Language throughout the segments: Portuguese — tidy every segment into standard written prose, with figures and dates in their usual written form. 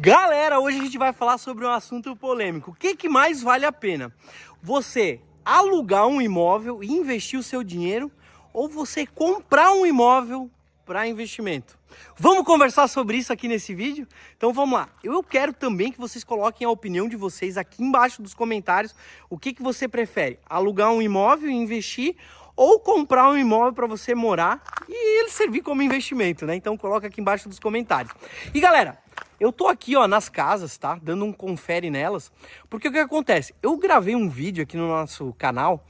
Galera, hoje a gente vai falar sobre um assunto polêmico. O que mais vale a pena? Você alugar um imóvel e investir o seu dinheiro ou você comprar um imóvel para investimento? Vamos conversar sobre isso aqui nesse vídeo? Então vamos lá. Eu quero também que vocês coloquem a opinião de vocês aqui embaixo dos comentários. O que você prefere? Alugar um imóvel e investir ou comprar um imóvel para você morar e ele servir como investimento, né? Então coloca aqui embaixo dos comentários. E galera, eu tô aqui, ó, nas casas, tá? Dando um confere nelas, porque o que acontece? Eu gravei um vídeo aqui no nosso canal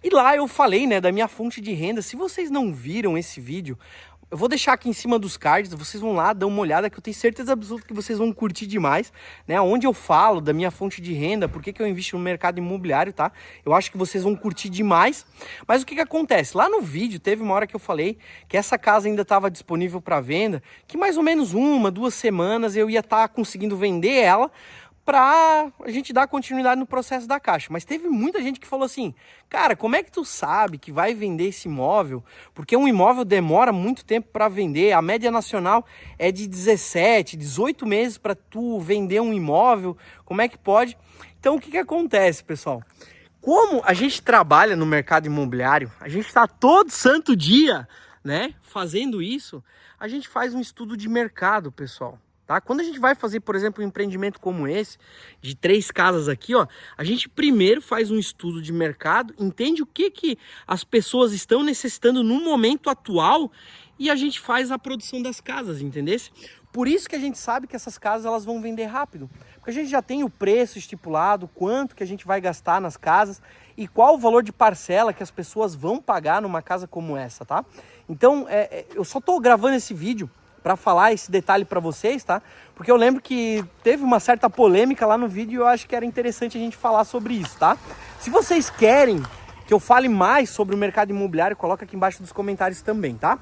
e lá eu falei, né, da minha fonte de renda. Se vocês não viram esse vídeo, eu vou deixar aqui em cima dos cards, vocês vão lá, dão uma olhada que eu tenho certeza absoluta que vocês vão curtir demais, né? Onde eu falo da minha fonte de renda, por que eu invisto no mercado imobiliário, tá? Eu acho que vocês vão curtir demais. Mas o que acontece? Lá no vídeo teve uma hora que eu falei que essa casa ainda estava disponível para venda, que mais ou menos 1-2 semanas eu ia estar conseguindo vender ela, para a gente dar continuidade no processo da Caixa. Mas teve muita gente que falou assim, cara, como é que tu sabe que vai vender esse imóvel? Porque um imóvel demora muito tempo para vender, a média nacional é de 17, 18 meses para tu vender um imóvel, como é que pode? Então o que acontece, pessoal? Como a gente trabalha no mercado imobiliário, a gente está todo santo dia, né, fazendo isso, a gente faz um estudo de mercado, pessoal. Tá? Quando a gente vai fazer, por exemplo, um empreendimento como esse, de 3 casas aqui, ó, a gente primeiro faz um estudo de mercado, entende o que as pessoas estão necessitando no momento atual e a gente faz a produção das casas, entendesse? Por isso que a gente sabe que essas casas elas vão vender rápido, porque a gente já tem o preço estipulado, quanto que a gente vai gastar nas casas e qual o valor de parcela que as pessoas vão pagar numa casa como essa, tá? Então, eu só tô gravando esse vídeo para falar esse detalhe para vocês, tá? Porque eu lembro que teve uma certa polêmica lá no vídeo e eu acho que era interessante a gente falar sobre isso, tá? Se vocês querem que eu fale mais sobre o mercado imobiliário, coloca aqui embaixo dos comentários também, tá?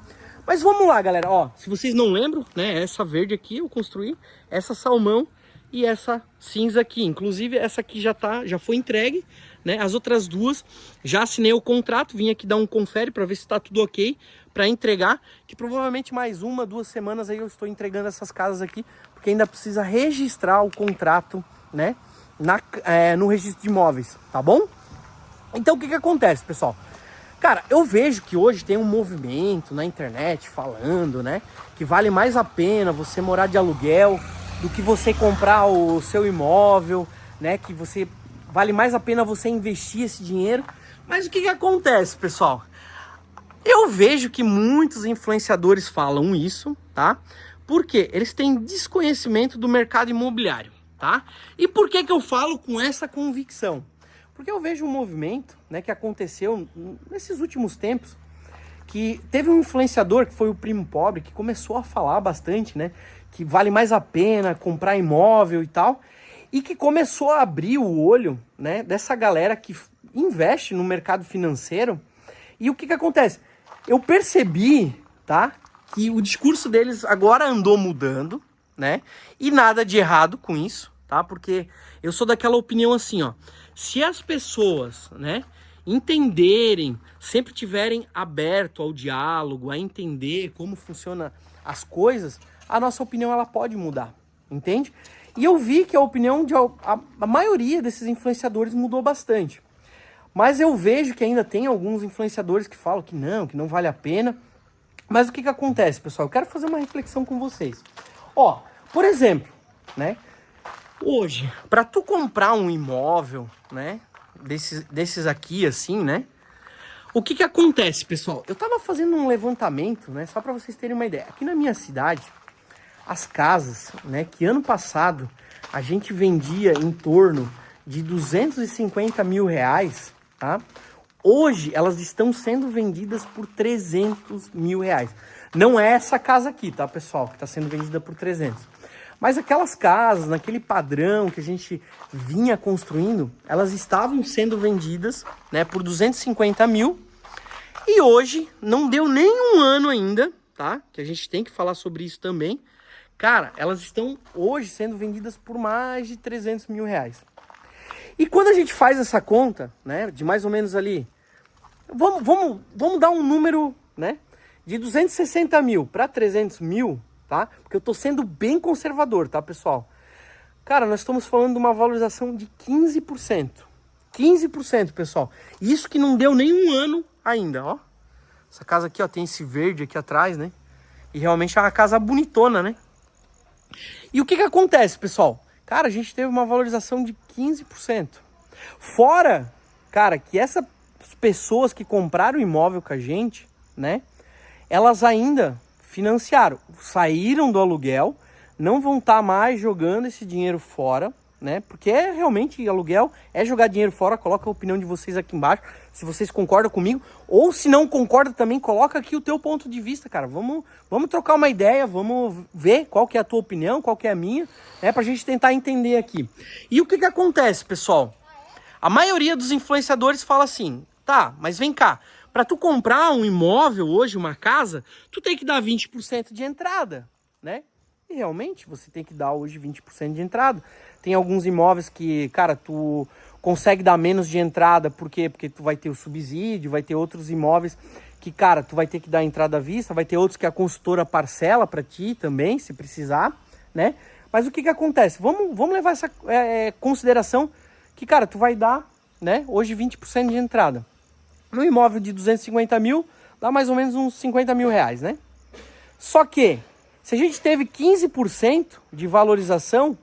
Mas vamos lá, galera, ó, se vocês não lembram, né, essa verde aqui eu construí, essa salmão e essa cinza aqui, inclusive essa aqui já foi entregue, né? As outras duas já assinei o contrato, vim aqui dar um confere para ver se está tudo ok para entregar, que provavelmente mais 1-2 semanas aí eu estou entregando essas casas aqui, porque ainda precisa registrar o contrato, né, no registro de imóveis, tá bom? Então o que acontece, pessoal? Cara, eu vejo que hoje tem um movimento na internet falando, né, que vale mais a pena você morar de aluguel do que você comprar o seu imóvel, né, que vale mais a pena você investir esse dinheiro. Mas o que acontece, pessoal? Eu vejo que muitos influenciadores falam isso, tá? Porque eles têm desconhecimento do mercado imobiliário, tá? E por que eu falo com essa convicção? Porque eu vejo um movimento, né, que aconteceu nesses últimos tempos, que teve um influenciador, que foi o Primo Pobre, que começou a falar bastante, né, que vale mais a pena comprar imóvel e tal, e que começou a abrir o olho, né, dessa galera que investe no mercado financeiro. E o que acontece? Eu percebi, tá, que o discurso deles agora andou mudando, né, e nada de errado com isso, tá, porque eu sou daquela opinião assim, ó, se as pessoas, né, entenderem, sempre tiverem aberto ao diálogo, a entender como funciona as coisas, a nossa opinião ela pode mudar, entende? E eu vi que a opinião de a maioria desses influenciadores mudou bastante. Mas eu vejo que ainda tem alguns influenciadores que falam que não vale a pena. Mas o que acontece, pessoal? Eu quero fazer uma reflexão com vocês. Ó, por exemplo, né? Hoje, para tu comprar um imóvel, né? Desses aqui, assim, né? O que acontece, pessoal? Eu tava fazendo um levantamento, né? Só para vocês terem uma ideia. Aqui na minha cidade, as casas, né? Que ano passado a gente vendia em torno de 250 mil reais, tá? Hoje elas estão sendo vendidas por 300 mil reais. Não é essa casa aqui, tá, pessoal? Que está sendo vendida por 300. Mas aquelas casas, naquele padrão que a gente vinha construindo, elas estavam sendo vendidas, né, por 250 mil. E hoje, não deu nem um ano ainda, tá? Que a gente tem que falar sobre isso também. Cara, elas estão hoje sendo vendidas por mais de 300 mil reais. E quando a gente faz essa conta, né, de mais ou menos ali, vamos dar um número, né, de 260 mil para 300 mil, tá? Porque eu tô sendo bem conservador, tá, pessoal? Cara, nós estamos falando de uma valorização de 15%. 15%, pessoal. Isso que não deu nem um ano ainda, ó. Essa casa aqui, ó, tem esse verde aqui atrás, né? E realmente é uma casa bonitona, né? E o que que acontece, pessoal? Cara, a gente teve uma valorização de 15%. Fora, cara, que essas pessoas que compraram o imóvel com a gente, né? Elas ainda financiaram, saíram do aluguel, não vão estar mais jogando esse dinheiro fora, né? Porque realmente aluguel é jogar dinheiro fora. Coloca a opinião de vocês aqui embaixo, se vocês concordam comigo, ou se não concorda também, coloca aqui o teu ponto de vista, cara. Vamos trocar uma ideia, vamos ver qual que é a tua opinião, qual que é a minha, né? Pra gente tentar entender aqui. E o que que acontece, pessoal? A maioria dos influenciadores fala assim, tá, mas vem cá, para tu comprar um imóvel hoje, uma casa, tu tem que dar 20% de entrada, né? E realmente você tem que dar hoje 20% de entrada. Tem alguns imóveis que, cara, tu consegue dar menos de entrada, por quê? Porque tu vai ter o subsídio, vai ter outros imóveis que, cara, tu vai ter que dar entrada à vista, vai ter outros que a consultora parcela para ti também, se precisar, né? Mas o que que acontece? Vamos levar essa consideração que, cara, tu vai dar, né, hoje 20% de entrada. No imóvel de 250 mil, dá mais ou menos uns 50 mil reais, né? Só que, se a gente teve 15% de valorização,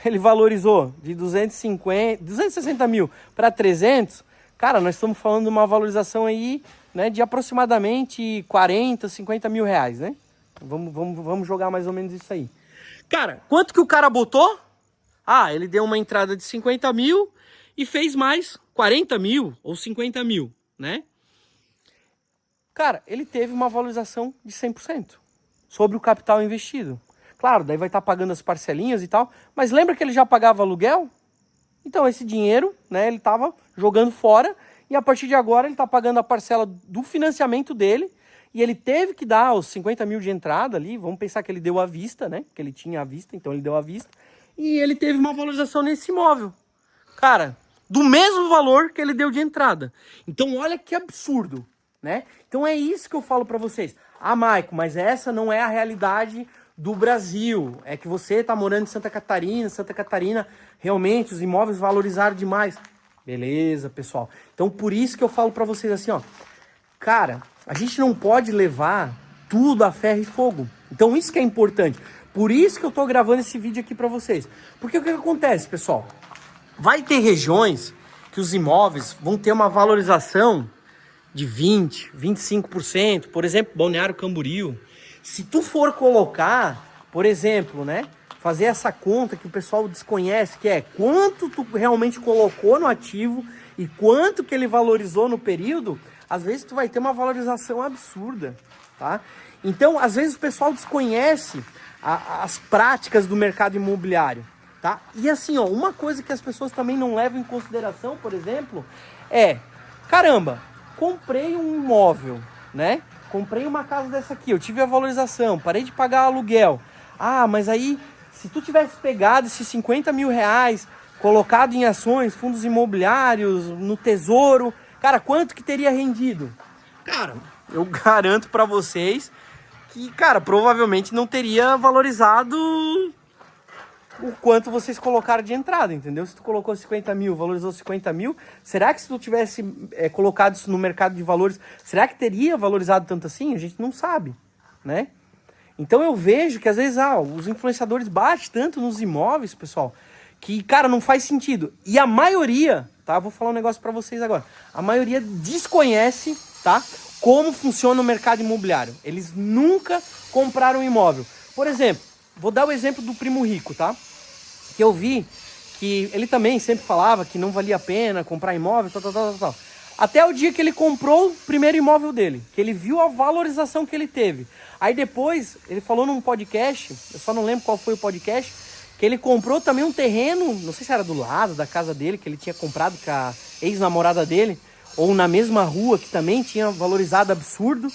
ele valorizou de 260 mil para 300, cara, nós estamos falando de uma valorização aí, né, de aproximadamente 40, 50 mil reais, né? Vamos jogar mais ou menos isso aí. Cara, quanto que o cara botou? Ah, ele deu uma entrada de 50 mil e fez mais 40 mil ou 50 mil, né? Cara, ele teve uma valorização de 100% sobre o capital investido. Claro, daí vai estar pagando as parcelinhas e tal, mas lembra que ele já pagava aluguel? Então esse dinheiro, né, ele estava jogando fora e a partir de agora ele está pagando a parcela do financiamento dele e ele teve que dar os 50 mil de entrada ali, vamos pensar que ele deu à vista, né, que ele tinha à vista, então ele deu à vista e ele teve uma valorização nesse imóvel. Cara, do mesmo valor que ele deu de entrada. Então olha que absurdo, né? Então é isso que eu falo para vocês. Ah, Maico, mas essa não é a realidade do Brasil. É que você tá morando em Santa Catarina, realmente os imóveis valorizaram demais. Beleza, pessoal. Então por isso que eu falo para vocês assim, ó. Cara, a gente não pode levar tudo a ferro e fogo. Então isso que é importante. Por isso que eu tô gravando esse vídeo aqui para vocês. Porque o que acontece, pessoal? Vai ter regiões que os imóveis vão ter uma valorização de 20%, 25%, por exemplo, Balneário Camboriú. Se tu for colocar, por exemplo, né, fazer essa conta que o pessoal desconhece, que é quanto tu realmente colocou no ativo e quanto que ele valorizou no período, às vezes tu vai ter uma valorização absurda, tá? Então, às vezes o pessoal desconhece as práticas do mercado imobiliário, tá? E assim, ó, uma coisa que as pessoas também não levam em consideração, por exemplo, é, caramba, comprei um imóvel, né? Comprei uma casa dessa aqui, eu tive a valorização, parei de pagar aluguel. Ah, mas aí, se tu tivesse pegado esses 50 mil reais, colocado em ações, fundos imobiliários, no tesouro, cara, quanto que teria rendido? Cara, eu garanto pra vocês que, cara, provavelmente não teria valorizado o quanto vocês colocaram de entrada, entendeu? Se tu colocou 50 mil, valorizou 50 mil, será que se tu tivesse colocado isso no mercado de valores, será que teria valorizado tanto assim? A gente não sabe, né? Então eu vejo que às vezes os influenciadores batem tanto nos imóveis, pessoal, que, cara, não faz sentido. E a maioria, tá? Vou falar um negócio pra vocês agora. A maioria desconhece, tá? Como funciona o mercado imobiliário. Eles nunca compraram um imóvel. Por exemplo, vou dar o exemplo do Primo Rico, tá? Que eu vi que ele também sempre falava que não valia a pena comprar imóvel, tal. Até o dia que ele comprou o primeiro imóvel dele, que ele viu a valorização que ele teve. Aí depois, ele falou num podcast, eu só não lembro qual foi o podcast, que ele comprou também um terreno, não sei se era do lado da casa dele, que ele tinha comprado com a ex-namorada dele, ou na mesma rua, que também tinha valorizado absurdo.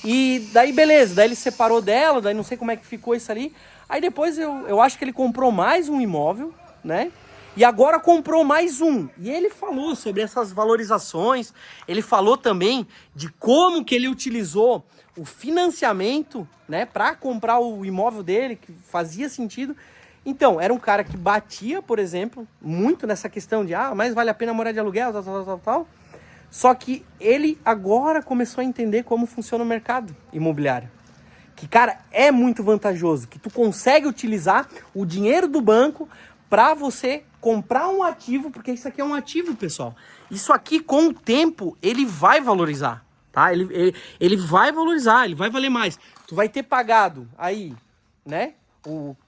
E daí beleza, daí ele separou dela, daí não sei como é que ficou isso ali. Aí depois eu acho que ele comprou mais um imóvel, né? E agora comprou mais um. E ele falou sobre essas valorizações, ele falou também de como que ele utilizou o financiamento, né, para comprar o imóvel dele, que fazia sentido. Então, era um cara que batia, por exemplo, muito nessa questão de, mais vale a pena morar de aluguel, tal. Só que ele agora começou a entender como funciona o mercado imobiliário. Que, cara, é muito vantajoso, que tu consegue utilizar o dinheiro do banco para você comprar um ativo, porque isso aqui é um ativo, pessoal. Isso aqui, com o tempo, ele vai valorizar, tá? Ele vai valorizar, ele vai valer mais. Tu vai ter pagado aí, né?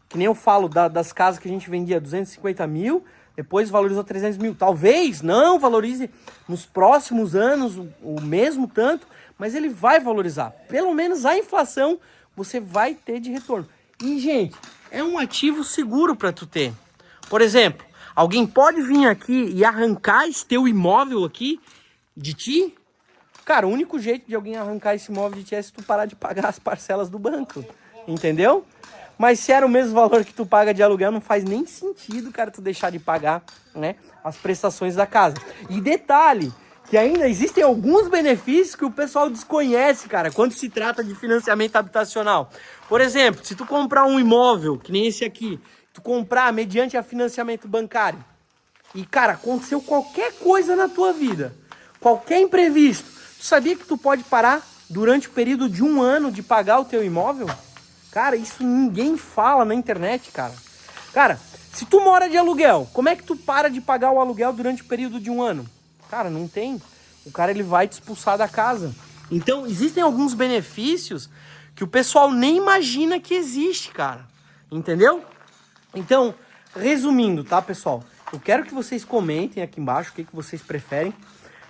Que nem eu falo das casas que a gente vendia 250 mil, depois valorizou 300 mil. Talvez não valorize nos próximos anos o mesmo tanto, mas ele vai valorizar. Pelo menos a inflação você vai ter de retorno. E, gente, é um ativo seguro para tu ter. Por exemplo, alguém pode vir aqui e arrancar esse teu imóvel aqui de ti? Cara, o único jeito de alguém arrancar esse imóvel de ti é se tu parar de pagar as parcelas do banco. Entendeu? Mas se era o mesmo valor que tu paga de aluguel, não faz nem sentido, cara, tu deixar de pagar, né, as prestações da casa. E detalhe, que ainda existem alguns benefícios que o pessoal desconhece, cara, quando se trata de financiamento habitacional. Por exemplo, se tu comprar um imóvel, que nem esse aqui, tu comprar mediante a financiamento bancário, e, cara, aconteceu qualquer coisa na tua vida, qualquer imprevisto, tu sabia que tu pode parar durante o período de 1 ano de pagar o teu imóvel? Cara, isso ninguém fala na internet, cara. Cara, se tu mora de aluguel, como é que tu para de pagar o aluguel durante o período de 1 ano? Cara, não tem. O cara, ele vai te expulsar da casa. Então, existem alguns benefícios que o pessoal nem imagina que existe, cara. Entendeu? Então, resumindo, tá, pessoal? Eu quero que vocês comentem aqui embaixo o que vocês preferem.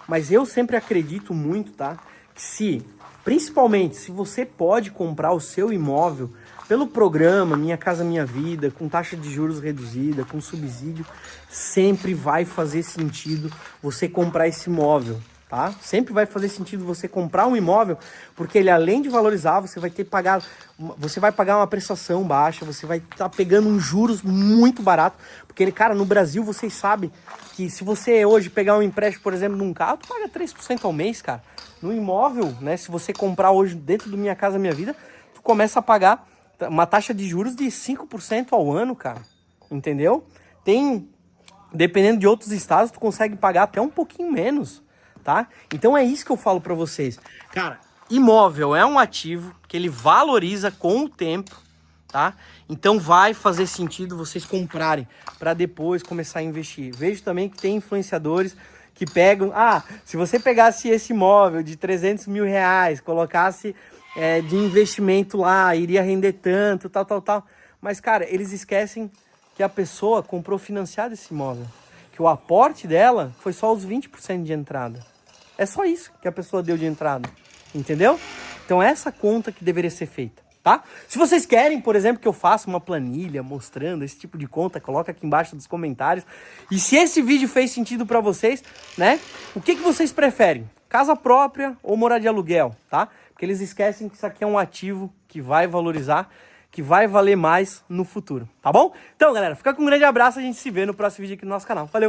Mas eu sempre acredito muito, tá? Que principalmente, se você pode comprar o seu imóvel pelo programa Minha Casa Minha Vida, com taxa de juros reduzida, com subsídio, sempre vai fazer sentido você comprar esse imóvel, tá? Sempre vai fazer sentido você comprar um imóvel, porque ele, além de valorizar, você vai pagar uma prestação baixa, você vai estar pegando uns juros muito barato, porque ele, cara, no Brasil, vocês sabem que se você hoje pegar um empréstimo, por exemplo, num carro, tu paga 3% ao mês, cara. No imóvel, né, se você comprar hoje dentro do Minha Casa Minha Vida, tu começa a pagar uma taxa de juros de 5% ao ano, cara. Entendeu? Dependendo de outros estados, tu consegue pagar até um pouquinho menos, tá? Então é isso que eu falo pra vocês. Cara, imóvel é um ativo que ele valoriza com o tempo, tá? Então vai fazer sentido vocês comprarem para depois começar a investir. Vejo também que tem influenciadores que pegam, se você pegasse esse imóvel de 300 mil reais, colocasse de investimento lá, iria render tanto, tal. Mas, cara, eles esquecem que a pessoa comprou financiado esse imóvel, que o aporte dela foi só os 20% de entrada. É só isso que a pessoa deu de entrada, entendeu? Então essa conta que deveria ser feita, tá? Se vocês querem, por exemplo, que eu faça uma planilha mostrando esse tipo de conta, coloca aqui embaixo nos comentários. E se esse vídeo fez sentido para vocês, né? O que vocês preferem? Casa própria ou morar de aluguel, tá? Porque eles esquecem que isso aqui é um ativo que vai valorizar, que vai valer mais no futuro, tá bom? Então, galera, fica com um grande abraço, a gente se vê no próximo vídeo aqui no nosso canal. Valeu!